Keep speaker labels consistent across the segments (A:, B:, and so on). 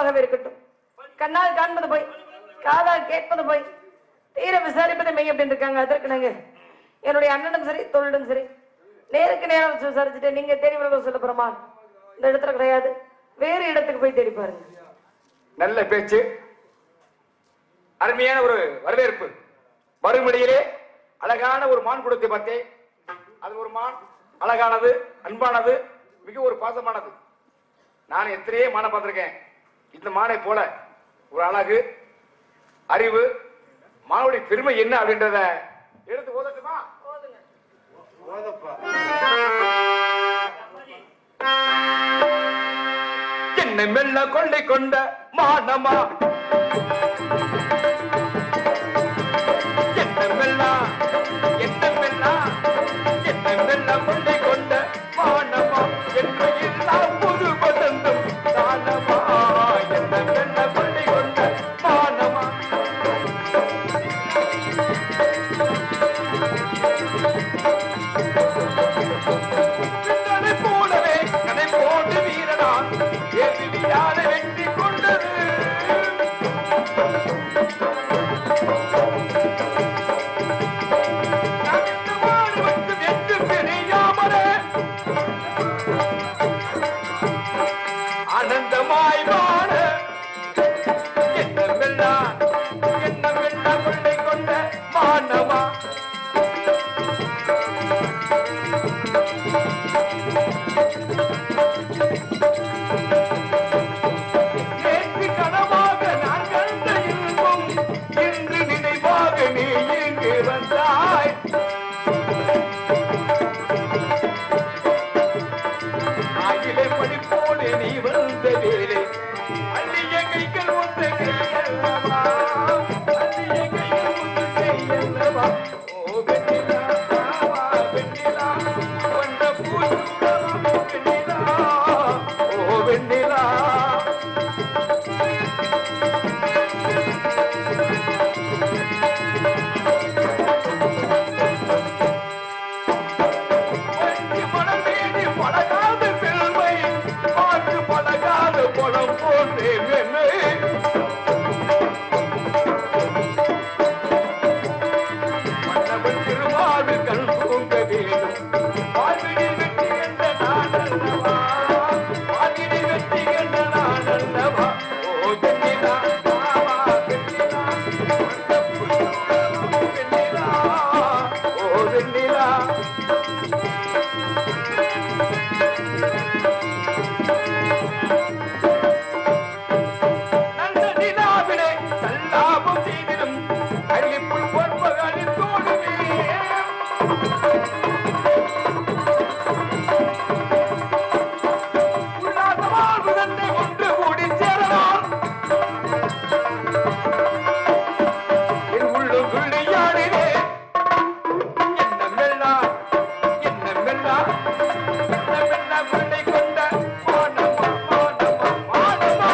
A: எதுவாகவே இருக்கட்டும், கண்ணால் காண்பது போய் காதால் கேட்பது போய் தீர விசாரிப்பதை மெய் அப்படின்னு இருக்காங்க. அதற்கு நாங்க என்னுடைய அண்ணனும் சரி தோழிடும் சரி நேருக்கு நேரம் விசாரிச்சுட்டு நீங்க தேடி வரணும் சொல்ல போறோமா, இந்த இடத்துல கிடையாது, வேறு இடத்துக்கு போய் தேடி பாருங்க.
B: நல்ல பேச்சு, அருமையான ஒரு வரவேற்பு. மறுமொழியிலே அழகான ஒரு மான் குடத்தை பார்த்தேன். அது ஒரு மான் அழகானது, அன்பானது, மிக ஒரு பாசமானது. நான் எத்தனையோ மானை பார்த்திருக்கேன். இந்த மானை போல ஒரு அழகு, அறிவு, மானுடைய பெருமை என்ன அப்படின்றத எடுத்து ஓதட்டுமா? என்னை மெல்ல கொள்ளை கொண்ட மானமா, என்னை மெல்ல கொள்ளை கொண்ட மானமா, என்று எல்லா புது பதந்தும் தானமா, என்னை மெல்ல கொள்ளை கொண்ட மானமா. போலவே கதை போட்டு வீரனான் எதிரியான வெற்றி கொண்டது. ஆனந்தமாய் வாழ எண்ணமெல்லாம் கொள்ளை கொண்ட மானமா. நேற்று கனவாக நான் கண்ட இன்பம் இன்று நினைவாக நீ இங்கு வந்தாய். ஆகிலே படிப்போடு நீ வந்த வேலை அள்ளிய கைகள் ஒன்று கையல்லவா, அள்ளிய கைகள் ஒன்று கையல்லவா. ஓ வெண்ணிலா வெண்ணிலா வந்த பூசுடவா வெண்ணிலா, ஓ வெண்ணிலா. மனமேடி பழகாத பெருமை பார்த்து பழகாத பழம் போன்றே வெண்ணை. மன்னவன் திருமாறு கண் தூங்க வேண்டும், வாழ்வினை வெற்றி என்ற நான் அல்லவா, வாழ்வினை வெற்றி என்ற நான் அல்லவா. ஓ வெண்ணிலா வெண்ணிலா வந்த புதுடவா வெண்ணிலா, ஓ வெண்ணிலா. நல்ல நிலாவிலே சல்லாபம் செய்திடும் அள்ளிப்புள் பொற்பகளின் தோடுமே. உல்லாச வாழ்வு தன்னை ஒன்று கூடி சேரலாம். என் உள்ளும் துள்ளியாடினே எண்ணமெல்லாம் கொள்ளை கொண்ட மானமா மானமா மானமா.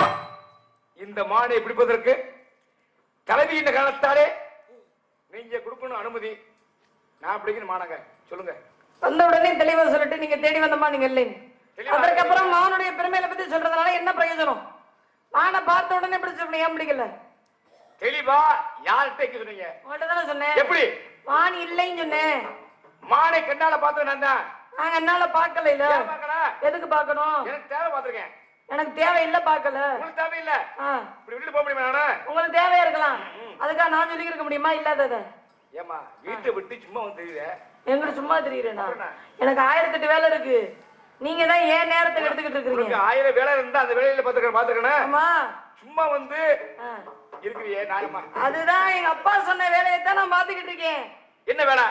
B: இந்த மானை பிடிப்பதற்கு தலைவியின் காலத்தாலே நீங்க கொடுக்கணும் அனுமதி. நான் பிடிக்கணும் மானங்க, சொல்லுங்க.
A: வந்த உடனே தெளிவா சொல்லிட்டு நீங்க தேடி வந்தமா நீங்க இல்லைங்க. அதற்கப்புறம் மானுடைய பெருமையில பத்தி சொல்றதுனால என்ன பிரயோஜனம்? மானை பார்த்த உடனே எப்படி சொல்றீங்க? ஏன் பிடிக்கல?
B: தெளிவா யார்கிட்ட சொன்னீங்க?
A: உங்கள்ட்ட தானே சொன்னேன்.
B: எப்படி
A: மான் இல்லைன்னு சொன்னேன்.
B: மானை கண்ணால பார்த்தது நான் தான்.
A: நாங்க என்னால பாக்கல. இல்ல
B: பார்க்கல,
A: எதுக்கு பாக்கணும்?
B: எனக்கு தேவை பார்த்திருக்கேன்.
A: எனக்கு தேவையில்ல பாக்கல.
B: உங்களுக்கு தேவை இல்ல, இப்படி வீட்டு போக முடியுமா? நானு
A: உங்களுக்கு தேவையா இருக்கலாம், அதுக்காக நான் சொல்லி இருக்க முடியுமா? இல்லாதத
B: ஏமா வீட்டை விட்டு சும்மா வந்து தெரியுத?
A: எங்கிட்ட சும்மா தெரியுறேனா? எனக்கு 1008 வேலை இருக்கு. நீங்க தான் ஏன் நேரத்தை எடுத்துக்கிட்டு இருக்கீங்க?
B: 1000 வேலை இருந்தா அந்த வேலையில பாத்துக்கணும்.
A: ஆமா,
B: சும்மா வந்து இருக்கிறியே நாயமா.
A: அதுதான் எங்க அப்பா சொன்ன வேலையை தான் நான் பாத்துக்கிட்டு இருக்கேன்.
B: என்ன வேலை?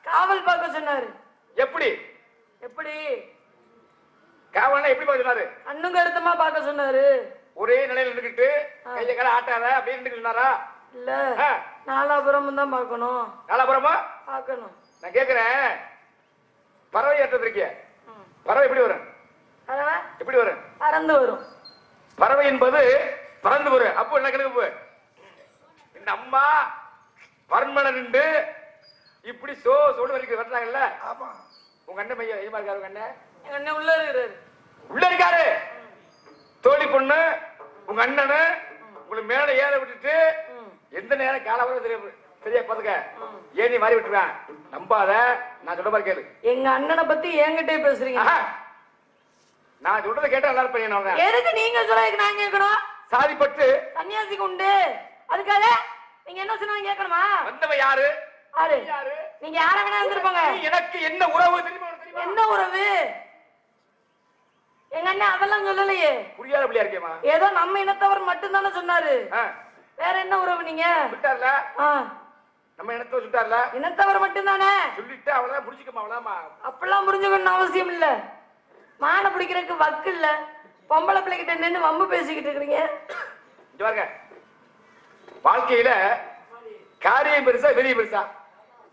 A: காவல் பார்க்க சொன்னாரு.
B: எப்படி
A: எப்படி
B: காவல்னா எப்படி பார்க்க சொன்னாரு?
A: அண்ணுங்க அழுத்தமா பார்க்க சொன்னாரு.
B: ஒரே நிலையில நின்றுக்கிட்டு கையை கால ஆட்டாத அப்படின்னு சொன்னாரா?
A: இல்ல, நாலாபுரமும் தான் பார்க்கணும்.
B: நாலாபுரமா
A: பார்க்கணும்.
B: நான் கேக்குறேன், பறவை ஏற்றது இருக்கிய, பறவை எப்படி வரும்? எப்படி வரும்?
A: பறந்து வரும்.
B: பறவை என்பது பறந்து வரும். அப்போ என்ன கணக்கு? இந்த அம்மா பர்மன நின்று இப்படி சோடு வரைக்கும் வர்றாங்கல்ல. ஆமா. உங்க அண்ணன் பையன் எதுமா இருக்காரு? உங்க அண்ணன்
A: உள்ள இருக்கிறாரு.
B: உள்ள இருக்காரு. தோழி பொண்ணு உங்க அண்ணனு உங்களை மேல ஏற விட்டுட்டு எந்த நேரம் காலம் சரியா பாத்துக்க ஏனி மாறி விட்டுருவேன். நம்பாத, நான் சொல்ற மாதிரி கேளு.
A: எங்க அண்ணனை பத்தி என்கிட்டே பேசுறீங்க.
B: நான் சொல்றதை கேட்டா நல்லா இருப்பேன்.
A: எதுக்கு நீங்க சொல்றதுக்கு நான் கேட்கணும்?
B: சாதிப்பட்டு
A: சன்னியாசிக்கு உண்டு, அதுக்காக நீங்க என்ன சொன்னாலும் கேட்கணுமா?
B: வந்தவ யாரு?
A: யாரு? நீங்க யார வேணா இருந்திருப்பாங்க.
B: எனக்கு என்ன உறவு தெரியுமா?
A: என்ன உறவு? எங்க அண்ணன் அதெல்லாம் சொல்லலையே.
B: புரியாத பிள்ளையா இருக்கேமா?
A: ஏதோ நம்ம இனத்தவர் மட்டும் தானே சொன்னாரு. வேற என்ன உறவு? நீங்க
B: விட்டார்ல, நம்ம இனத்தவர் சுட்டார்ல,
A: இனத்தவர் மட்டும் தானே
B: சொல்லிட்டு அவ்வளவுதான் புடிச்சுக்கமா. அவ்வளவுமா?
A: அப்பெல்லாம் புரிஞ்சுக்கணும் அவசியம் இல்ல. மான பிடிக்கிறதுக்கு வக்கு இல்ல. பொம்பளை பிள்ளைகிட்ட நின்று வம்பு பேசிக்கிட்டு இருக்கிறீங்க.
B: வாழ்க்கையில காரியம் பெருசா வெறிய பெருசா?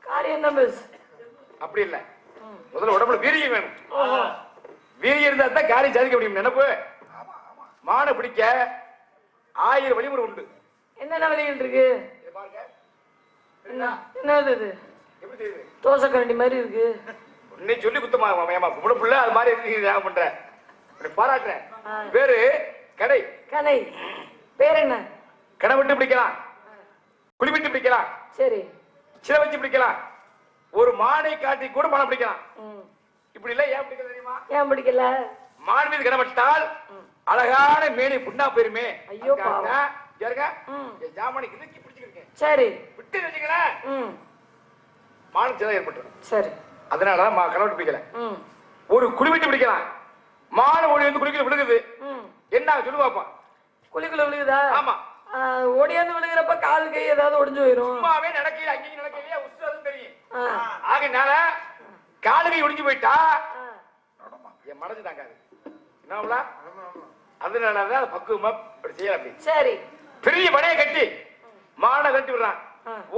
A: காரியம் தான் பெருசு.
B: அப்படி இல்ல, முதல்ல உடம்புல வீரியம் வேணும். வீரியம் இருந்தா தான் காரியம் சாதிக்க முடியும். நினைப்பு மான பிடிக்க 1000 வழிமுறை உண்டு.
A: என்னென்ன வழிகள் இருக்கு? என்னது இது? தோசை கரண்டி மாதிரி இருக்கு.
B: உன்னை சொல்லி குத்தமா புள்ள அது மாதிரி இருக்கு பண்ற பாராட்டுறேன். பேரு கடை.
A: கடை பேர் என்ன?
B: கடை விட்டு பிடிக்கலாம், குழி விட்டு பிடிக்கலாம்,
A: சரி
B: சில வச்சு பிடிக்கலாம், ஒரு மானை காட்டி கூட மானை பிடிக்கலாம். இப்படி இல்ல. ஏன் பிடிக்கல தெரியுமா?
A: ஏன் பிடிக்கல?
B: மான் மீது கடப்பட்டால் அழகான மேனி புண்ணா போயிருமே.
A: ஐயோ
B: ஜாமானுக்கு இதுக்கு பிடிச்சிருக்கேன்.
A: சரி
B: விட்டு வச்சுக்கிறேன், மான் சேதம் ஏற்பட்டுரும்.
A: சரி,
B: அதனாலதான் கடவுள் பிடிக்கல. ஒரு குழி விட்டு பிடிக்கலாம், மான ஓடி வந்து குளிக்கல விழுகுது. என்ன சொல்லு பாப்பா?
A: குழிக்குள்ள விழுகுதா?
B: ஆமா.
A: ஓடியாந்து விழுகிறப்ப கால் கை ஏதாவது ஒடிஞ்சு போயிரும்.
B: சும்மாவே நடக்கல, அங்கேயும் நடக்கலையா உசுறது தெரியும். ஆகையினால கால் கை ஒடிஞ்சு போயிட்டா என் மனசு தாங்காது. என்ன? அதனாலதான் பக்குவமா செய்யல. அப்படி சரி. பெரிய படையை கட்டி மானை கட்டி விடுறான்,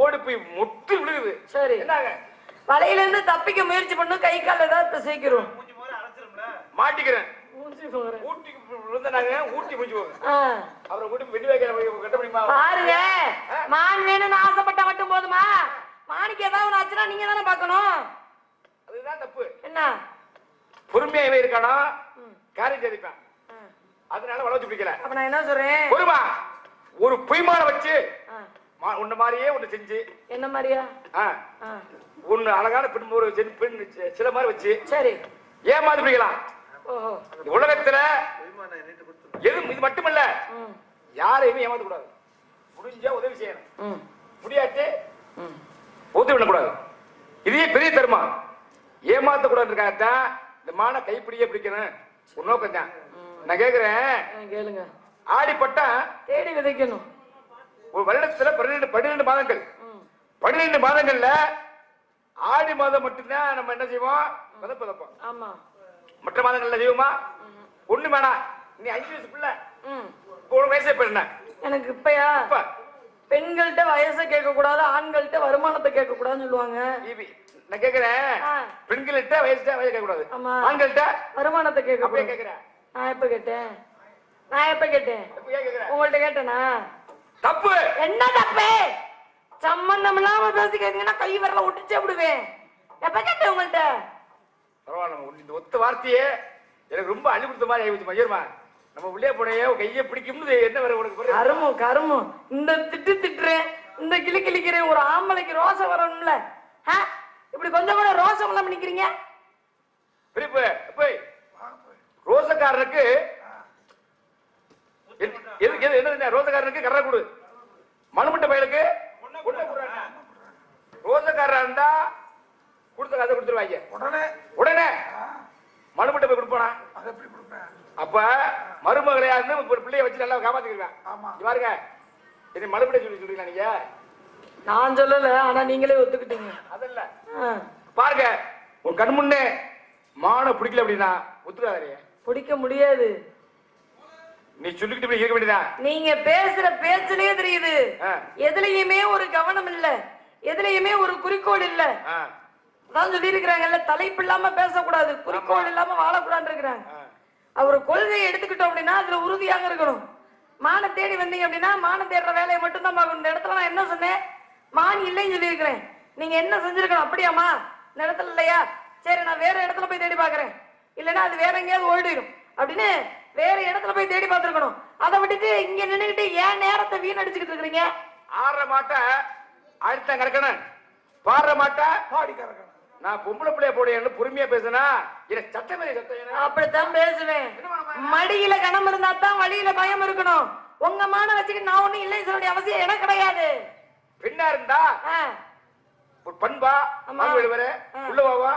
B: ஓடி போய் முட்டு விழுகுது. சரி, என்னங்க
A: வலையில இருந்து தப்பிக்க முயற்சி பண்ணும், கை கால் ஏதாவது சேர்க்கிறோம்,
B: மாட்டிக்கிறேன்.
A: பாருங்க. மான் வேணும்னு ஆசைப்பட்ட மட்டும் போதுமா? மானுக்கு ஏதாவது ஆச்சுன்னா நீங்க தானே பாக்கணும்.
B: அதுதான் தப்பு.
A: என்ன?
B: பொறுமையாவே இருக்கானா காரியம் தெரிவிப்பான். அதனால வளர்ச்சி பிடிக்கல.
A: அப்ப நான் என்ன சொல்றேன்?
B: பொறுமா ஒரு பொய்மான வச்சு உன்ன மாதிரியே ஒண்ணு செஞ்சு. என்ன மாதிரியா? ஒண்ணு அழகான பெண் ஒரு பெண் சில மாதிரி வச்சு சரி ஏமாந்து பிடிக்கலாம். உலகத்துல எதுவும் இது மட்டுமல்ல, யாரையுமே ஏமாத்த கூடாது. முடிஞ்சா உதவி செய்யணும், முடியாட்டு உதவி பண்ணக்கூடாது. இதே பெரிய தர்மா. ஏமாத்த கூடாதுக்காகத்தான் இந்த மான கைப்பிடியே பிடிக்கணும் ஒரு நோக்கம் தான். நான் கேக்குறேன்,
A: கேளுங்க.
B: ஆடிப்பட்டா
A: தேடி விதைக்கணும்.
B: ஒரு வருடத்துல 12 மாதங்கள். 12 மாதங்கள்ல ஆடி மாதம் மட்டும்தான் நம்ம என்ன செய்வோம்? விதைப்போம். ஆமா. மற்ற மாதங்கள்ல செய்வோமா? ஒண்ணு வேணா. நீ 5 வயசு பிள்ளை, ஒரு வயசு இப்ப என்ன? எனக்கு இப்பயா பெண்கள்கிட்ட வயசை கேட்க கூடாது, ஆண்கள்கிட்ட வருமானத்தை கேட்க கூடாதுன்னு சொல்லுவாங்க. நான் கேக்குறேன், பெண்கள்கிட்ட வயசு கேட்க கூடாது, ஆண்கள்கிட்ட வருமானத்தை கேட்க. அப்படியே கேக்குறேன். நான் எப்ப கேட்டேன்? உங்கள்ட்ட கேட்டேனா? தப்பு. என்ன தப்பு? சம்பந்தம் இல்லாம பேசி கேட்டீங்கன்னா கை வரல ஒட்டிச்சே விடுவேன். எப்ப கேட்டேன் உங்கள்ட்ட? பரவாயில்ல, இந்த ஒத்த வார்த்தையே எனக்கு ரொம்ப அழிவுறுத்த மாதிரி ஆயிடுச்சு. மஜர்மா நம்ம உள்ளே போனையே கையை பிடிக்கும்னு என்ன வர உனக்கு? கருமும் இந்த திட்டுறேன், இந்த கிளிக்கிறேன். ஒரு ஆம்பளைக்கு ரோசம் வரணும்ல, இப்படி கொஞ்சம் கூட ரோசம் எல்லாம் நிக்கிறீங்க. ரோசக்காரனுக்கு என்ன? ரோசக்காரனுக்கு கரை கொடு, மனுமட்ட பயலுக்கு ரோசக்காரா இருந்தா கொடுத்த கதை கொடுத்துருவாங்க. உடனே மனுமட்ட போய் கொடுப்பானா? அப்ப மருமகளையா இருந்து ஒரு பிள்ளைய வச்சு நல்லா காப்பாத்திருக்கேன். பாருங்க, இது மறுபடிய சொல்றீங்களா நீங்க? நான் சொல்லல, ஆனா நீங்களே ஒத்துக்கிட்டீங்க. அதல்ல பாருங்க, உன் கண் முன்னே மான பிடிக்கல அப்படின்னா ஒத்துக்காதே. பிடிக்க முடியாது. நீ சொல்லிக்கிட்டு இருக்க வேண்டியதா? நீங்க பேசுற பேச்சிலேயே தெரியுது, எதுலயுமே ஒரு கவனம் இல்ல, எதுலயுமே ஒரு குறிக்கோள் இல்ல. அதான் சொல்லி இருக்கிறாங்கல்ல, தலைப்பு இல்லாம பேசக்கூடாது, குறிக்கோள் இல்லாம வாழக்கூடாது இருக்கிறாங்க. அவர் கொள்கையை எடுத்துக்கிட்டோம் அப்படின்னா அதுல உறுதியாக இருக்கணும். மான தேடி வந்தீங்க அப்படின்னா மான தேடுற வேலையை மட்டும் தான் பார்க்கணும். இந்த இடத்துல நான் என்ன சொன்னேன்? மான் இல்லைன்னு சொல்லி இருக்கிறேன். நீங்க என்ன செஞ்சிருக்கணும்? அப்படியாமா இந்த இடத்துல இல்லையா? சரி, நான் வேற இடத்துல போய் தேடி பாக்குறேன், இல்லைன்னா அது வேற எங்கேயாவது ஓடிடும் அப்படின்னு
A: வேற இடத்துல போய் தேடி பார்த்திருக்கணும். அதை விட்டுட்டு இங்க நின்னுகிட்டு ஏன் நேரத்தை வீணடிச்சுக்கிட்டு இருக்கீங்க?
B: ஆடுற மாட்ட அடுத்த கறக்கணும், பாடுற மாட்ட பாடி கறக்கணும். நான் பொம்பளை பிள்ளைய போடுன்னு பொறுமையா பேசுனா எனக்கு சட்டமே சட்டம்.
A: அப்படித்தான் பேசுவேன். மடியில கணம் இருந்தா தான் வழியில பயம் இருக்கணும். உங்க மான வச்சுக்கிட்டு நான் ஒண்ணும் இல்லை சொல்ல வேண்டிய அவசியம் எனக்கு கிடையாது.
B: பெண்ணா இருந்தா ஒரு பண்பா உள்ள வாவா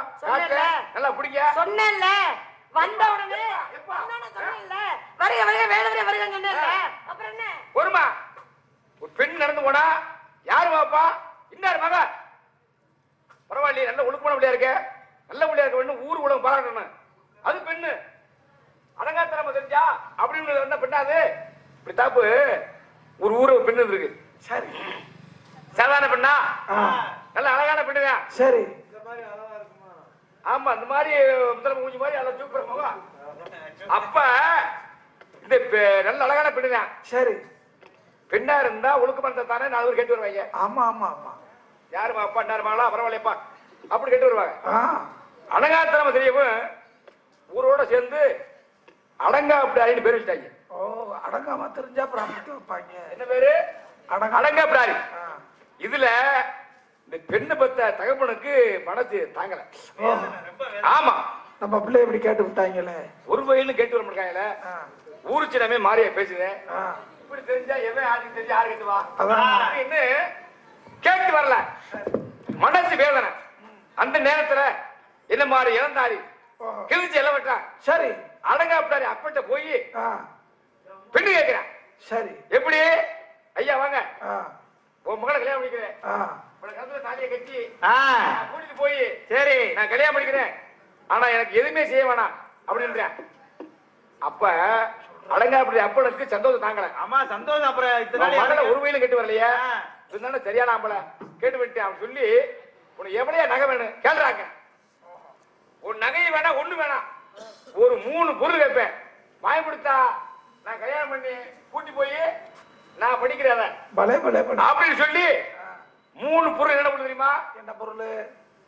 B: நல்லா பிடிக்க
A: சொன்னேன்ல. வந்த உடனே சொன்னேன்ல வருக வருக வேலை வரைய வருக சொன்னேன்ல. அப்புறம் என்ன
B: பொறுமா? ஒரு பெண் நடந்து போனா யாரு வாப்பா இன்னாரு மக பரவாயில்லையே நல்ல ஒழுக்கமான பிள்ளையா இருக்க, நல்ல பிள்ளையா இருக்க வேணும் ஊர் உலகம் பாராட்டணும். அது பெண்ணு அடங்காத்தனமா தெரிஞ்சா அப்படின்னு என்ன பெண்ணாது? இப்படி தாப்பு ஒரு ஊர பெண்ணு இருக்கு. சரி சாதாரண பெண்ணா? நல்ல அழகான பெண்ணுதான். சரி ஆமா இந்த மாதிரி முதல்ல மூஞ்சி மாதிரி அல்ல சூப்பர் முகம். அப்ப இந்த நல்ல அழகான பெண்ணுதான். சரி பெண்ணா இருந்தா ஒழுக்கமா இருந்தா தானே 4 பேர் கேட்டு வருவாங்க. ஆமா ஆமா ஆமா யாருமா அப்பா நேரமாங்களா பரவாயில்லையப்பா அப்படி கேட்டு வருவாங்க. அடங்காத்தனமா தெரியவும் ஊரோட சேர்ந்து அடங்கா அப்படி பேர் வச்சுட்டாங்க. ஓ அடங்காம தெரிஞ்சா வைப்பாங்க. என்ன பேரு? அடங்கா பிராரி. இதுல இந்த பெண்ணு பத்த தகப்பனுக்கு மனசு தாங்கல. ஆமா நம்ம பிள்ளை இப்படி கேட்டு விட்டாங்கல்ல, ஒரு வயலும் கேட்டு வர மாட்டாங்கல்ல. ஊருச்சிடமே மாறிய பேசுறேன். இப்படி தெரிஞ்சா எவன் ஆளுக்கு தெரிஞ்சா யாரு கேட்டுவா அப்படின்னு கேட்டு வரல. மனசு வேதனை. அந்த நேரத்துல என்ன மாதிரி இறந்தாரி கிழிச்சு எல்லாம் விட்டான். சரி அடங்காப்பிட்டாரு அப்பட்ட போய் பெண்ணு கேட்கிறேன். சரி எப்படி ஐயா வாங்க உன் மகளை கல்யாணம் பண்ணிக்கிறேன், தாலியை கட்டி கூட்டிட்டு போய் சரி நான் கல்யாணம் பண்ணிக்கிறேன், ஆனா எனக்கு எதுவுமே செய்ய வேணாம் அப்படின்றேன். அப்ப அடங்காப்பிடி அப்பனுக்கு சந்தோஷம் தாங்கல. ஆமா சந்தோஷம். அப்புறம் ஒரு வயலும் கேட்டு வரலையா இருந்தாலும் சரியான ஆம்பளை கேட்டு விட்டேன். அவன் சொல்லி உனக்கு எவ்வளையா நகை வேணும் கேள்றாங்க. ஒரு நகை வேணா ஒண்ணு வேணாம் ஒரு 3 பொருள் கேட்பேன். வாங்கி கொடுத்தா நான் கல்யாணம் பண்ணி கூட்டி போய் நான் படிக்கிறேன் அப்படின்னு சொல்லி 3 பொருள் என்ன பொருள் தெரியுமா? என்ன பொருள்?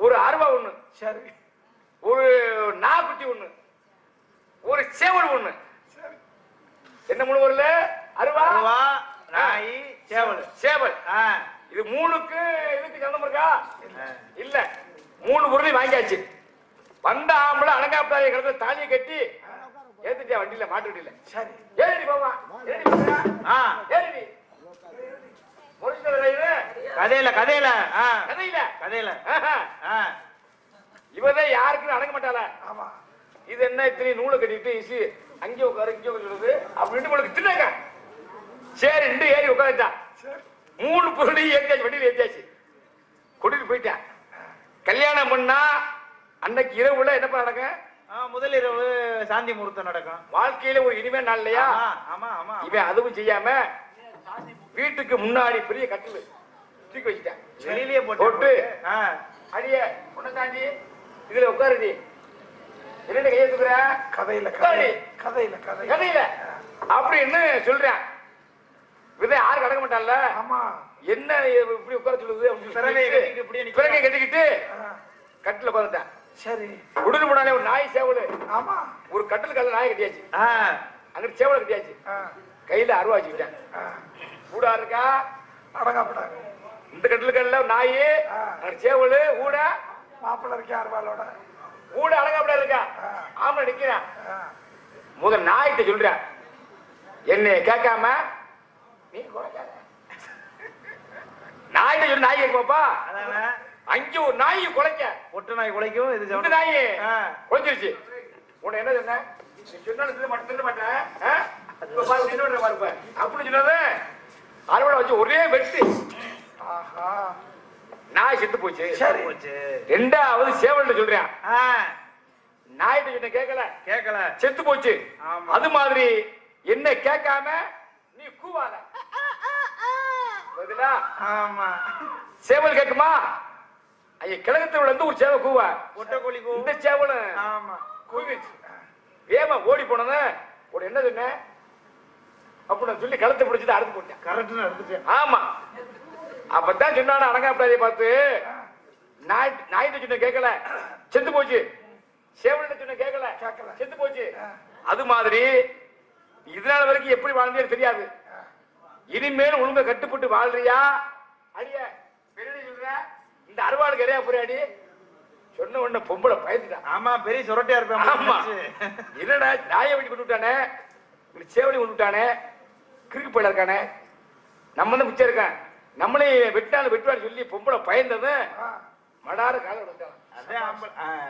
B: ஒரு அருவா ஒண்ணு, சரி ஒரு நாக்குட்டி ஒண்ணு, ஒரு சேவல் ஒண்ணு. என்ன 3 பொருள்? அருவா நாய் சேவல். சேவல் இது 3க்கு இதுக்கு சந்தம் இருக்கா? இல்ல 3 பொருளையும் வாங்கியாச்சு. வந்த ஆம்பளை அடங்காப்பிட்டாய கிடத்துல தாலியை கட்டி ஏத்துட்டியா வண்டியில மாட்டு வண்டியில. சரி ஏறி போவா ஏறி கதையில கதையில கதையில கதையில இவதான் யாருக்கும் அடங்க மாட்டாள. ஆமா இது என்ன இத்தனை நூலை கட்டிட்டு இசி அங்கே உட்காரு இங்கே சொல்லுது அப்படின்னு உங்களுக்கு தின்னாங்க. சரி ரெண்டு ஏறி உட்காந்துட்டா. 3 பொருளையும் ஏற்றியாச்சு, வண்டியில் ஏற்றியாச்சு, கூட்டிட்டு போயிட்டேன். கல்யாணம் பண்ணா அன்னைக்கு இரவுல என்ன நடக்கும்? முதல் இரவு சாந்தி முகூர்த்தம் நடக்கும். வாழ்க்கையில ஒரு இனிமே நாள் இல்லையா? ஆமா ஆமா. இவன் அதுவும் செய்யாம வீட்டுக்கு முன்னாடி பெரிய கட்டில் தூக்கி வச்சுட்டேன். வெளியிலேயே போட்டு அடிய உன்ன தாண்டி இதுல உட்காருடி என்ன கையை தூக்குற கதையில கதையில கதையில அப்படின்னு சொல்றேன். விதை யாரும் கடக்க மாட்டான்ல. ஆமா என்ன இப்படி உட்கார சொல்லுது அப்படின்னு பிறகை கட்டிக்கிட்டு கட்டில உட்காந்துட்டேன். சரி உடனே போனாலே ஒரு நாய் சேவல். ஆமா ஒரு கட்டில் கல்ல நாய் கட்டியாச்சு, அங்கிட்டு சேவலை கட்டியாச்சு, கையில அருவா வச்சுக்கிட்டேன். ஊடா இருக்கா அடங்காப்படாங்க. இந்த கட்டிலுக்கல்ல நாய் சேவல் ஊட மாப்பிள்ள இருக்கா அருவாளோட ஊட அடங்காப்படா இருக்கா. ஆமா நிக்கிறேன். முதல் நாய்கிட்ட சொல்றேன் என்னை கேட்காம நீ குறைக்காத. நாய்கிட்ட சொல்லி நாய் கேட்பாப்பா. அங்கே ஒரு நாய் குலைக்க ஒட்டு நாய் குலைக்கும். இது நாய் குலைச்சிருச்சு. உன்னை என்ன சொன்ன? சொன்ன மட்டும் தின்ன மாட்டேன் அப்படின்னு சொன்னது அறுவடை வச்சு ஒரே வெட்டு. நாய் செத்து போச்சு. ரெண்டாவது சேவல் சொல்றேன் நாய்கிட்ட சொன்ன கேட்கல செத்து போச்சு. அது மாதிரி என்ன கேட்காம நீ கூவாத. சேவல் கேட்குமா? ஐயா கிழக்கத்தில் இருந்து ஒரு சேவல் கூவா ஒட்டக்கோழி கூ. இந்த சேவல் கூவிச்சு வேமா ஓடி போனது. என்ன சொன்ன அப்படின்னு சொல்லி கழுத்தை பிடிச்சது அறுத்து போட்டேன். கரெக்ட் அறுத்துட்டேன். ஆமா அப்பதான் சொன்னான அடங்காப்படாதைய பார்த்து நாய்கிட்ட சொன்ன கேட்கல செத்து போச்சு, சேவல் சொன்ன கேட்கல செத்து போச்சு. அது மாதிரி இதனால வரைக்கும் எப்படி வாழ்ந்தே தெரியாது. இனிமேல் ஒழுங்க கட்டுப்பட்டு வாழ்றியா? அடிய பெரிய சொல்ற இந்த அறுவாளுக்கு இறையா புரியாடி சொன்ன உடனே பொம்பளை பயந்துட்டான்.
C: ஆமா, பெரிய சுரட்டியா இருப்பேன்.
B: ஆமா, என்னடா நாயை வெட்டி கொண்டு விட்டானே, சேவடி கொண்டு விட்டானே, கிறுக்கு போயில இருக்கானே, நம்ம தான் மிச்சம் இருக்கான், நம்மளே வெட்டாலும் வெட்டுவான்னு சொல்லி பொம்பளை பயந்தது மடார கால விட்டான்.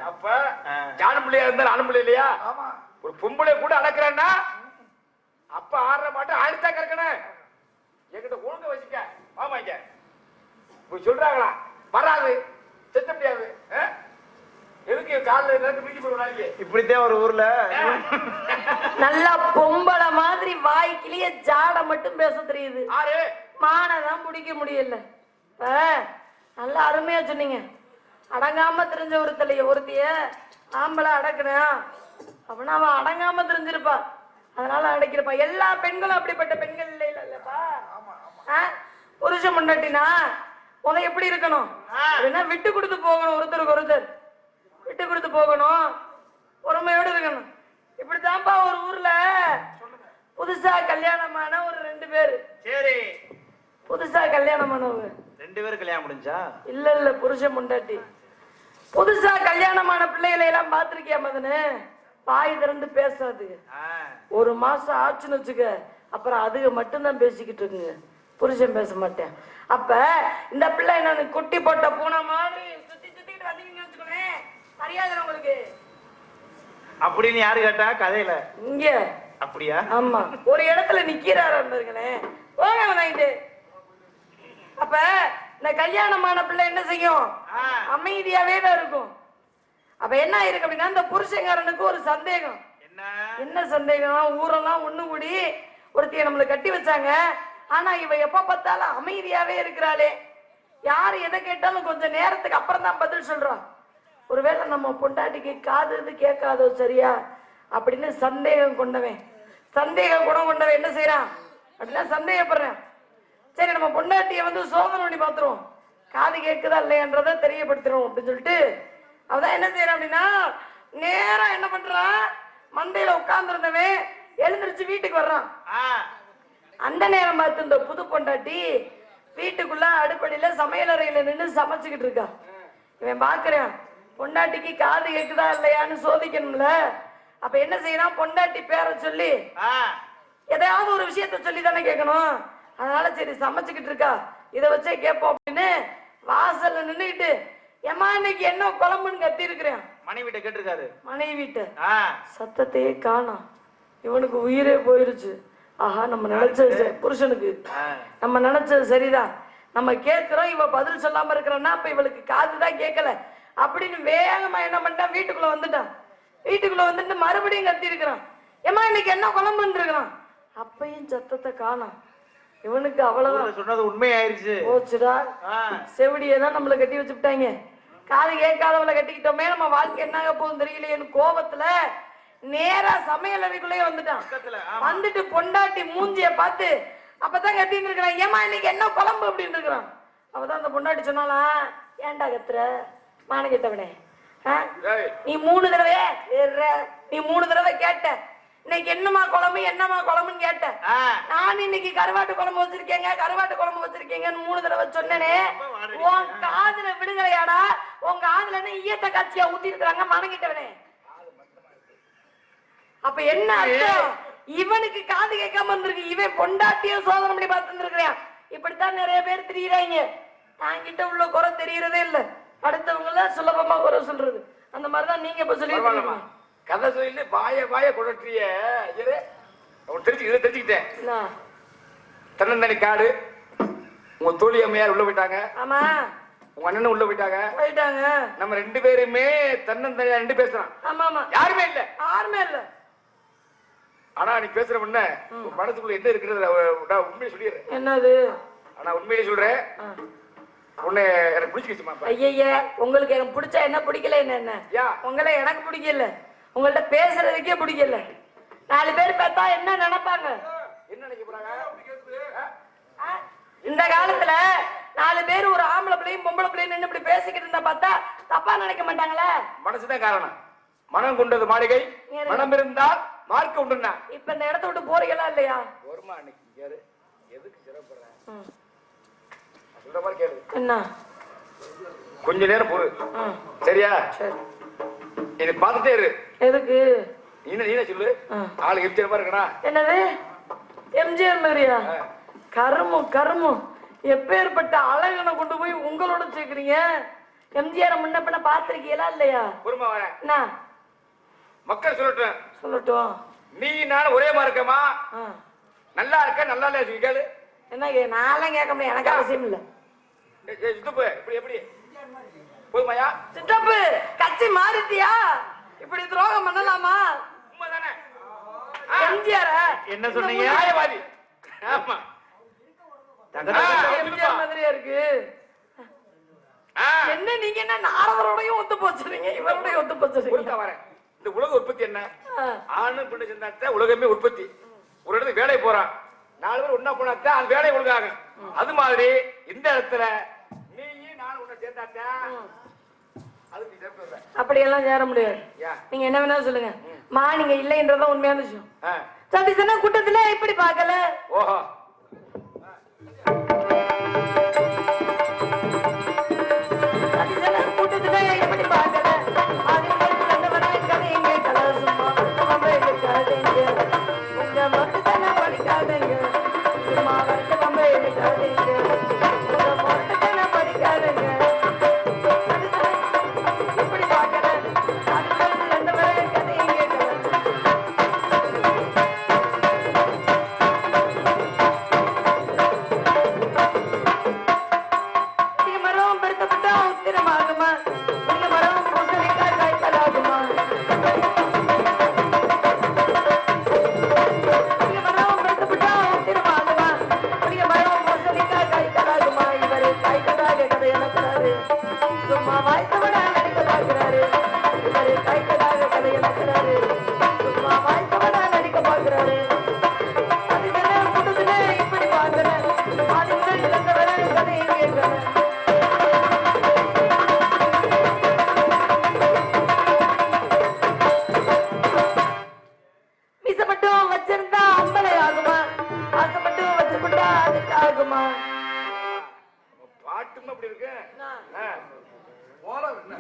B: அப்ப ஜான பிள்ளையா இருந்தாலும் ஆண் பிள்ளை இல்லையா? ஒரு பொம்பளை கூட அடக்குறான்னா அப்ப ஆடுற மாட்டேன் ஆழ்த்தா கறக்கணும். என்கிட்ட ஒழுங்க வச்சுக்க மாமாங்க சொல்றாங்களா வராது செத்த முடியாது. எதுக்கு காலில் பிடிச்சி போடுறாங்க? இப்படித்தான் ஒரு ஊர்ல
A: நல்லா பொம்பளை மாதிரி வாய்க்கிலேயே ஜாட மட்டும் பேச தெரியுது.
B: ஆறு
A: மானதான் பிடிக்க முடியல. நல்லா அருமையா சொன்னீங்க. அடங்காம தெரிஞ்ச ஒருத்திய ஆம்பளை அடக்கணும் அப்படின்னா அவன் அடங்காம தெரிஞ்சிருப்பா, அதனால அடைக்கிறப்பா. எல்லா பெண்களும் அப்படிப்பட்ட பெண்கள் இல்லப்பா. புருஷன் முன்னாட்டினா உன எப்படி இருக்கணும் அப்படின்னா விட்டு கொடுத்து போகணும், ஒருத்தருக்கு ஒருத்தர் விட்டு கொடுத்து போகணும், பொறுமையோடு இருக்கணும். இப்படித்தான்ப்பா ஒரு ஊர்ல புதுசா கல்யாணமான ஒரு 2 பேரு.
C: சரி,
A: புதுசா கல்யாணமானவங்க
C: 2 பேரும் கல்யாணம் முடிஞ்சா?
A: இல்ல புருஷன் முண்டாட்டி. புதுசா கல்யாணமான பிள்ளைகளை எல்லாம் பாத்திருக்கியா மதனு? பாய் திறந்து பேசாது. 1 மாசம் ஆச்சுன்னு வச்சுக்க, அப்புறம் அதுக மட்டும்தான் பேசிக்கிட்டு இருக்குங்க, புருஷன் பேச மாட்டேன். அப்ப இந்த பிள்ளை என்ன குட்டி போட்ட பூனை மாதிரி சுத்தி சுத்திக்கிட்டு வந்தீங்கன்னு வச்சுக்கோனே, மரியாதை உங்களுக்கு
C: அப்படின்னு யாரு கேட்டா கதையில?
A: இங்க.
C: அப்படியா?
A: ஆமா, ஒரு இடத்துல நிக்கிறாரு இருந்திருக்கேன் போங்க வாங்கிட்டு. அப்ப இந்த கல்யாணமான பிள்ளை என்ன செய்யும்? அமைதியாவே தான் இருக்கும். அப்ப என்ன ஆயிருக்கு அப்படின்னா இந்த புருஷங்காரனுக்கு ஒரு சந்தேகம். என்ன சந்தேகம்? ஊரெல்லாம் ஒண்ணு கூடி ஒருத்திய நம்மளை கட்டி வச்சாங்க, ஆனா இவ எப்ப பார்த்தாலும் அமைதியாவே இருக்கிறாளே, யாரு எதை கேட்டாலும் கொஞ்சம் நேரத்துக்கு அப்புறம் தான் பதில் சொல்றான். ஒருவேளை நம்ம பொண்டாட்டிக்கு காது கேட்காதோ சரியா அப்படின்னு சந்தேகம் கொண்டவன் குணம் கொண்டவன் என்ன செய்யறான் அப்படின்னா சந்தேகப்படுறேன். சரி, நம்ம பொண்டாட்டிய சோதனை பண்ணி பார்த்துருவோம், காது கேட்குதா இல்லையன்றதை தெரியப்படுத்துறோம் அப்படின்னு சொல்லிட்டு அவதான் என்ன செய்யறான் அப்படின்னா நேரம் என்ன பண்றான், மண்டையில உட்கார்ந்துருந்தவன் எழுந்திருச்சு வீட்டுக்கு வர்றான். அந்த நேரம் பார்த்து இந்த புது பொண்டாட்டி வீட்டுக்குள்ள அடுப்படியில சமையலறையில நின்று சமைச்சுக்கிட்டு இருக்கா. இவன் பாக்குறான் பொண்டாட்டிக்கு காது கேக்குதா இல்லையான்னு சோதிக்கணும்ல. அப்ப என்ன செய்யறான், பொண்டாட்டி பேரை சொல்லி ஏதாவது ஒரு விஷயத்த சொல்லி தானே கேட்கணும். அதனால சரி சமைச்சுக்கிட்டு இருக்கா, இதை வச்சே கேட்போம் அப்படின்னு வாசல்ல நின்னுக்கிட்டு ஏமா இன்னைக்கு என்ன குழம்புன்னு கத்தி இருக்கிறேன்.
C: மனைவிட்ட கேட்டிருக்காரு.
A: மனைவிட்ட சத்தத்தையே காணோம். இவனுக்கு உயிரே போயிருச்சு. ஆஹா, நம்ம நினைச்சது புருஷனுக்கு நம்ம நினைச்சது சரிதான், நம்ம கேட்கிறோம், இவ பதில் சொல்லாம இருக்கிறன்னா அப்ப இவளுக்கு காதுதான் கேட்கல அப்படின்னு வேகமா என்ன பண்ணிட்டான், வீட்டுக்குள்ள வந்துட்டான். வீட்டுக்குள்ள வந்துட்டு மறுபடியும் கத்தி இருக்கிறான், ஏமா இன்னைக்கு என்ன குழம்புன்னு இருக்கிறான். அப்பையும் சத்தத்தை காணோம். இவனுக்கு அவ்வளவுதான்
C: சொன்னது உண்மையாயிருச்சு.
A: போச்சுடா, செவிடியதான் நம்மளை கட்டி வச்சுட்டாங்க, காது கேட்காதவளை கட்டிக்கிட்டோமே, நம்ம வாழ்க்கை என்னாக போகும் தெரியலையேன்னு கோபத்துல நேரா சமையல் அறைக்குள்ளே வந்துட்டான். வந்துட்டு பொண்டாட்டி மூஞ்சிய பார்த்து அப்பதான் கத்தின்னு இருக்கிறான், ஏமா இன்னைக்கு என்ன குழம்பு அப்படின்னு இருக்கிறான். அப்பதான் அந்த பொண்டாட்டி சொன்னாலா, ஏன்டா கத்துற மான கேட்டவனே, நீ 3 தடவை கேட்ட, இன்னைக்கு என்னமா குழம்புன்னு கேட்ட. நான் இன்னைக்கு கருவாட்டு குழம்பு வச்சிருக்கேங்கன்னு 3 தடவை சொன்னனே, உன் காதுல விடுகளையாடா, உங்க காதுல என்ன ஈயத்த காட்சியா ஊத்தி இருக்கிறாங்க மனங்கிட்டவனே. அப்ப என்ன அர்த்தம், இவனுக்கு காது கேட்காம இருந்திருக்கு, இவன் பொண்டாட்டியும் சோதனை பண்ணி பார்த்துருக்கிறான். இப்படித்தான் நிறைய பேர் தெரியுறாங்க, தாங்கிட்ட உள்ள குறை தெரியறதே இல்ல, அடுத்தவங்கள சுலபமா குறை சொல்றது. அந்த மாதிரிதான் நீங்க இப்ப சொல்லி
B: கதை சொல்லி வாய குழற்றிய தெரிஞ்சுக்கிட்டேன். தன்னந்தனி காடு, உங்க தோழி அம்மையார் உள்ள போயிட்டாங்க.
A: ஆமா,
B: உங்க அண்ணனும் உள்ள போயிட்டாங்க. நம்ம 2 பேருமே தன்னந்தனியா 2 பேசுறான்.
A: ஆமா, யாருமே இல்ல.
B: ஆனா நீ பேசுற முன்ன மனசுக்குள்ள என்ன இருக்கிறது உண்மையை சொல்லிடுறேன்.
A: என்னது?
B: ஆனா உண்மையிலே சொல்றேன், உன்னை எனக்கு பிடிச்சிக்கிச்சுமா.
A: ஐயா, உங்களுக்கு எனக்கு பிடிச்சா என்ன, பிடிக்கல என்ன? உங்களை எனக்கு பிடிக்கல, உங்கள்ட்ட பேசுறதுக்கே பிடிக்கல. 4 பேர் பார்த்தா என்ன நினைப்பாங்க?
B: என்ன நினைக்க போறாங்க?
A: இந்த காலத்துல 4 பேர் ஒரு ஆம்பளை பிள்ளையும் பொம்பளை பிள்ளையும் நின்று இப்படி பேசிக்கிட்டு இருந்தா பார்த்தா தப்பா நினைக்க மாட்டாங்களா?
B: மனசுதான் காரணம். மனம் கொண்டது மாளிகை, மனம் இருந்தால் மார்க் உண்டுண்ணா.
A: இப்ப இந்த இடத்த விட்டு போறீங்களா இல்லையா?
B: ஒருமா அன்னைக்கு யாரு எதுக்கு சிறப்புறேன்
A: ம்.
B: சொல்ற மாதிரி கேளு.
A: என்ன?
B: கொஞ்ச நேரம் பொறு.
A: ம்.
B: சரியா?
A: சரி.
B: இது பார்த்துட்டே இரு.
A: எதுக்கு?
B: நீனே சொல்லு. ஆளு எம்ஜிஆர் மாதிரி இருக்கா?
A: என்னது எம்ஜிஆர் மாதிரியா? கருமு கருமு எப்பேற்பட்ட அழகனை கொண்டு போய் உங்களோட சேர்க்கிறீங்க. எம்ஜிஆர் முன்ன பின்ன பாத்திருக்கீங்களா இல்லையா?
B: பொறுமா வரேன்.
A: என்ன
B: மக்கள் சொல்லட்டும்.
A: சொல்லட்டும்.
B: நீ நான் ஒரே மாதிரி இருக்கமா? நல்லா இருக்க நல்லா இல்லையா கேளு.
A: என்ன நான்லாம் கேட்க முடியும், எனக்கு அவசியம் இல்லை.
B: இப்படி எப்படி போதுமாயா?
A: சித்தப்பு கட்சி மாறிட்டியா? இப்படி துரோகம் பண்ணலாமா?
B: உண்மைதானே?
A: எம்ஜிஆர்
C: என்ன சொன்னீங்க?
B: நியாயவாதி. ஆமா.
A: எம்ஜிஆர் மாதிரியா இருக்கு. என்ன நீங்க என்ன நாரதரோடையும் ஒத்து போச்சுறீங்க, இவரோடையும் ஒத்து போச்சுறீங்க.
B: வரேன். இந்த உலக உற்பத்தி என்ன? ஆணு பெண்ணு சேர்ந்தாத்த உலகமே உற்பத்தி. ஒரு இடத்துக்கு வேலை போறான், 4 பேர் ஒன்னா போனாத்தான் அது வேலை ஒழுங்காக. அது மாதிரி இந்த இடத்துல நீயும் நானும் உன்னை சேர்ந்தாத்த அதுக்கு சேர்த்து.
A: அப்படியெல்லாம் சேர முடியாது. நீங்க என்ன வேணாலும் சொல்லுங்க. நீங்க இல்லைன்றதான் உண்மையான விஷயம். சதீசனா கூட்டத்துல இப்படி பார்க்கல.
B: ஓஹோ.
A: சதீசனா கூட்டத்துல இப்படி பார்க்கல.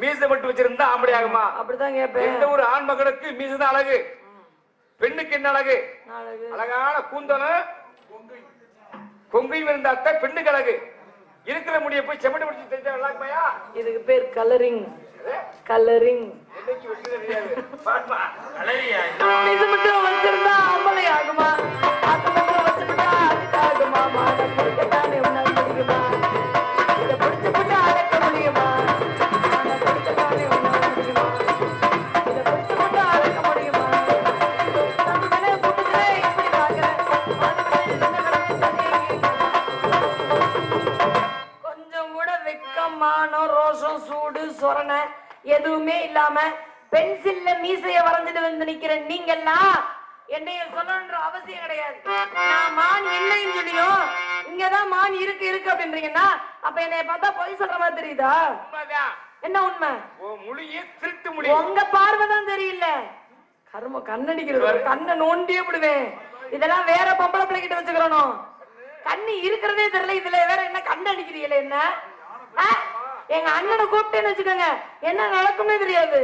B: மீசை மட்டும் வச்சிருந்தா ஆம்பளை ஆகுமா?
A: அப்படிதான் கேட்பேன்.
B: எந்த ஒரு ஆண் மகனுக்கு மீசை அழகு, பெண்ணுக்கு என்ன அழகு? அழகான கூந்தலும் கொங்கையும் இருந்தாத்தான் பெண்ணுக்கு அழகு. இருக்கிற முடிய போய் செமட்டு முடிச்சு தெரிஞ்சா நல்லா இருக்குமையா?
A: இதுக்கு பேர் கலரிங். கலரிங்
B: என்னைக்கு வெட்டி தெரியாது. பாருமா
C: கலரியா?
A: மீசை மட்டும் வச்சிருந்தா ஆம்பளை ஆகுமா? அது மட்டும் வச்சிருந்தா அதுக்கு ஆகுமா? மாட பிடிக்கத்தானே உன்னால் முடியுமா? இதை பிடிச்சு போட்டு அழைக்க முடியுமா? ரோஷம் சூடு சொரணை எதுவுமே இல்லாம பென்சில்ல மீசைய வரைஞ்சிட்டு வந்து நிக்கிற நீங்கெல்லாம் என்னைய சொல்லணுன்ற அவசியம் கிடையாது. நான் மான் இல்லைன்னு சொல்லியும் இங்கதான் மான் இருக்கு இருக்கு அப்படின்றீங்கன்னா அப்ப என்னைய பார்த்தா பொய் சொல்ற மாதிரி தெரியுதா? என்ன உண்மை?
B: மொழியே திருட்டு முடியும்.
A: உங்க பார்வைதான் தெரியல. கரும கண்ணடிக்கிறது, கண்ணை நோண்டியே விடுவேன். இதெல்லாம் வேற பொம்பளை பிள்ளைகிட்ட வச்சுக்கிறோம். கண்ணு இருக்கிறதே தெரியல, இதுல வேற என்ன கண்ணு அடிக்கிறீங்களே? என்ன எங்க அண்ணனை கூப்பிட்டேன்னு வச்சுக்கோங்க, என்ன நடக்குமே தெரியாது.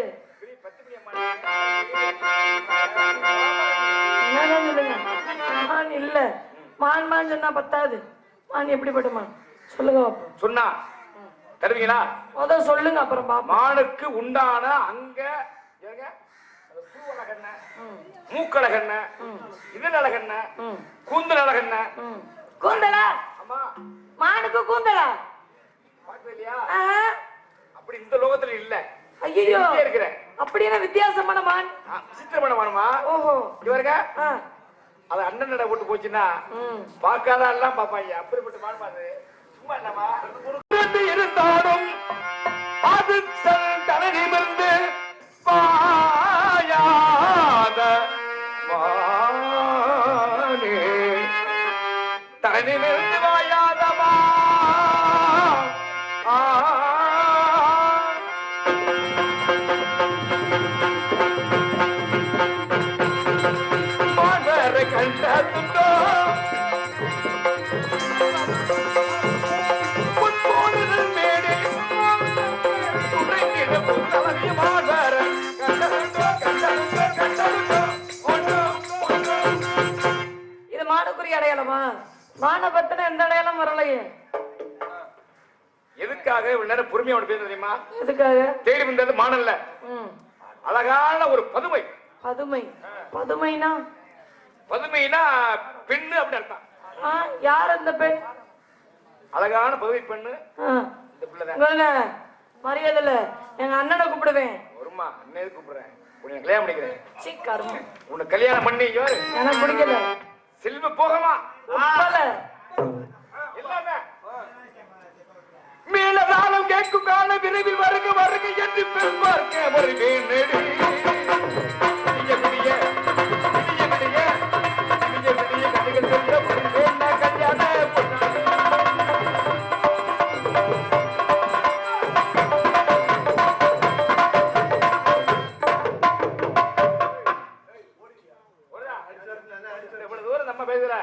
A: சொல்லுங்க. மான் இல்ல, மான் மான் சொன்னா பத்தாது. மான் எப்படிப்பட்ட மான் சொல்லுங்க.
B: சொன்னா தருவீங்களா?
A: அதான் சொல்லுங்க, அப்புறம் பாப்போம்.
B: மானுக்கு உண்டான அங்க மூக்கழகண்ண, இதழ் அழகண்ண, கூந்தல் அழகண்ண.
A: கூந்தலா? மானுக்கு கூந்தலா?
B: அப்படி இந்த லோகத்துல இல்ல.
A: ஐயோ, அப்படி என்ன வித்தியாசமான மான்?
B: விசித்திரமான மானுமா?
A: ஓஹோ,
B: இவருங்க அது அண்ணன் நட போட்டு போச்சுன்னா பார்க்காத எல்லாம் பாப்பாங்க. அப்படிப்பட்ட மான் பாரு. சும்மா இல்லமா இருந்தாலும் அது தலைநிமிர்ந்து பாயாத மானே, தலைநிமிர்ந்து வாயாதமா. கண்டதுண்டோ பொன்போடுதல் மேடை துறைக்கிட புத்தவதி மாதர கண்டதுண்டோ கண்டதுண்டோ கண்டதுண்டோ ஒன்றோ ஒன்றோ.
A: இது மானுக்குரிய அடையாளமா? மான பத்தின எந்த அடையாளம் வரலையே.
B: எதுக்காக இவ்வளவு நேரம் பொறுமையா அவன் பேச தெரியுமா?
A: எதுக்காக?
B: தேடி வந்தது மானல்ல, அழகான ஒரு பதுமை.
A: பதுமை? பதுமைனா?
B: பதுமைனா பெண்ணு அப்படி அர்த்தம்.
A: யார் அந்த பெண்?
B: அழகான பதுமை பெண்ணு இந்த பிள்ளைதான்.
A: மரியாதை இல்ல, எங்க அண்ணனை கூப்பிடுவேன்.
B: ஒருமா அண்ணே கூப்பிடுறேன், உன்னை கல்யாணம் பண்ணிக்கிறேன்.
A: சீ கரும,
B: உன்னை கல்யாணம் பண்ணி யாரு?
A: எனக்கு பிடிக்கல.
B: செல்வ போகமா எல்லாமே மேலதாளம் கேட்கும் கால விரைவில் வருக வருக என்று பெண் பார்க்க வருவேன். நம்ம பேசுற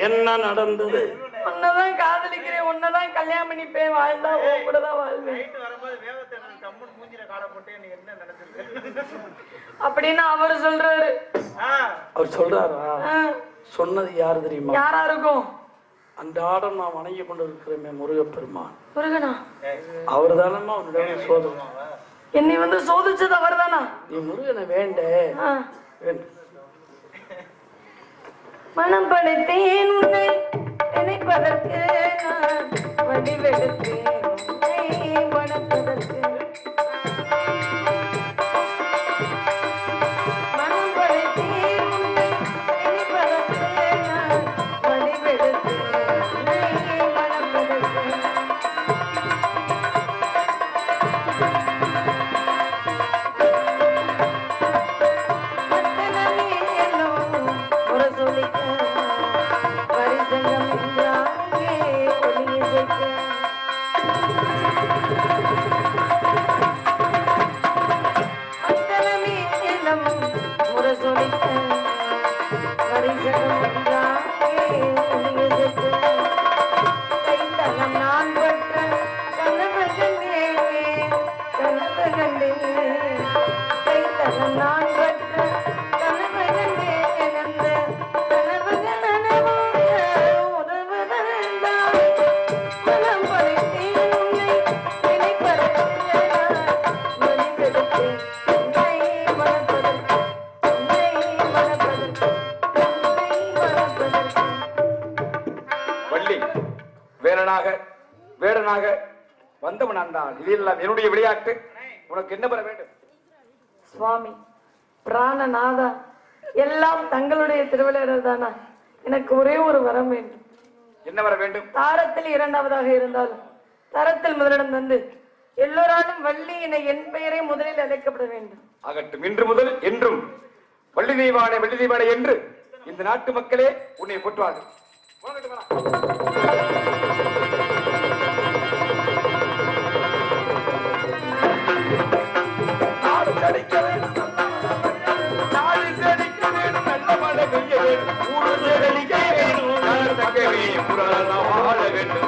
D: என்ன நடந்தது?
A: உன்னதான் காதலிக்கிறேன், உன்னதான் கல்யாணம் பண்ணிப்பேன், வாழ்ந்தா உன் கூட தான் வாழ்வேன் அப்படின்னு அவரு சொல்றாரு.
D: அவர் சொல்றாரா? சொன்னது யாரு தெரியுமா?
A: யாரா இருக்கும்?
D: அந்த ஆடம் நான் வணங்கி கொண்டு இருக்கிறேன் முருகப்பெருமான்.
A: முருகனா?
D: அவர் தானம்மா அவனுடைய சோதனை.
A: என்னை வந்து சோதிச்சது அவர் தானா?
D: நீ முருகனை வேண்ட
A: மனம் படைத்தேன் உன்னை நினைப்பதற்கு, நான் வடிவெடுத்தேன் உன்னை மணப்பதற்கு. மனம் படைத்தேன் உன்னை நினைப்பதற்கு, நான் வடிவெடுத்தேன் உன்னை மணப்பதற்கு.
B: வேடனாக வந்தவன் நான். இதெல்லாம் என்னுடைய விளையாட்டு. உனக்கு என்ன பெற வேண்டும்?
A: சுவாமி, பிராணநாதா, எல்லாம் தங்களுடைய திருவிளையாடல் தானா? எனக்கு ஒரே ஒரு வரம் வேண்டும்.
B: என்ன வர வேண்டும்?
A: தாரத்தில் இரண்டாவதாக இருந்தாலும் தரத்தில் முதலிடம் தந்து எல்லோராலும் வள்ளி என் பெயரே முதலில் அழைக்கப்பட வேண்டும்.
B: ஆகட்டும், இன்று முதல் என்றும் வள்ளி தெய்வானை வள்ளி தெய்வானை என்று இந்த நாட்டு மக்களே உன்னை போற்றுவார்கள். வேணும்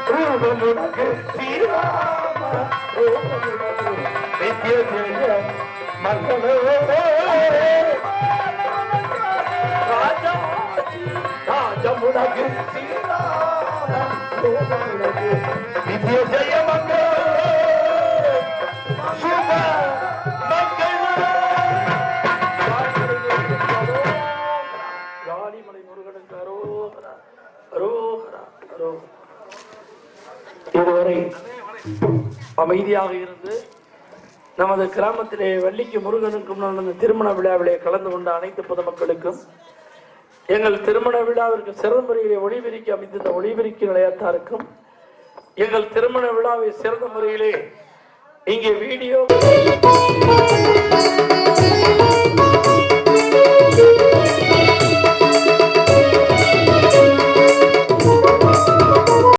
B: ரூபமுனக்கு ஸ்ரீராம ரூபமுனக்கு நித்ய ஜெய மங்களோ ராஜமுனக்கு ஸ்ரீராம ரூபமுனக்கு நித்ய ஜெய மங்களோ சுப
D: காளிமலை முருகனுக்கு அரோகரா அரோகரா அரோகரா. இதுவரை அமைதியாக இருந்து நமது கிராமத்திலே வள்ளிக்கு முருகனுக்கும் நடந்த திருமண விழாவிலே கலந்து கொண்ட அனைத்து பொதுமக்களுக்கும் எங்கள் திருமண விழாவிற்கு சிறந்த முறையிலே ஒளிபெருக்கி அமைந்த ஒளிபெருக்கி நிலையத்தாருக்கும் எங்கள் திருமண விழாவை சிறந்த முறையிலே இங்கே வீடியோ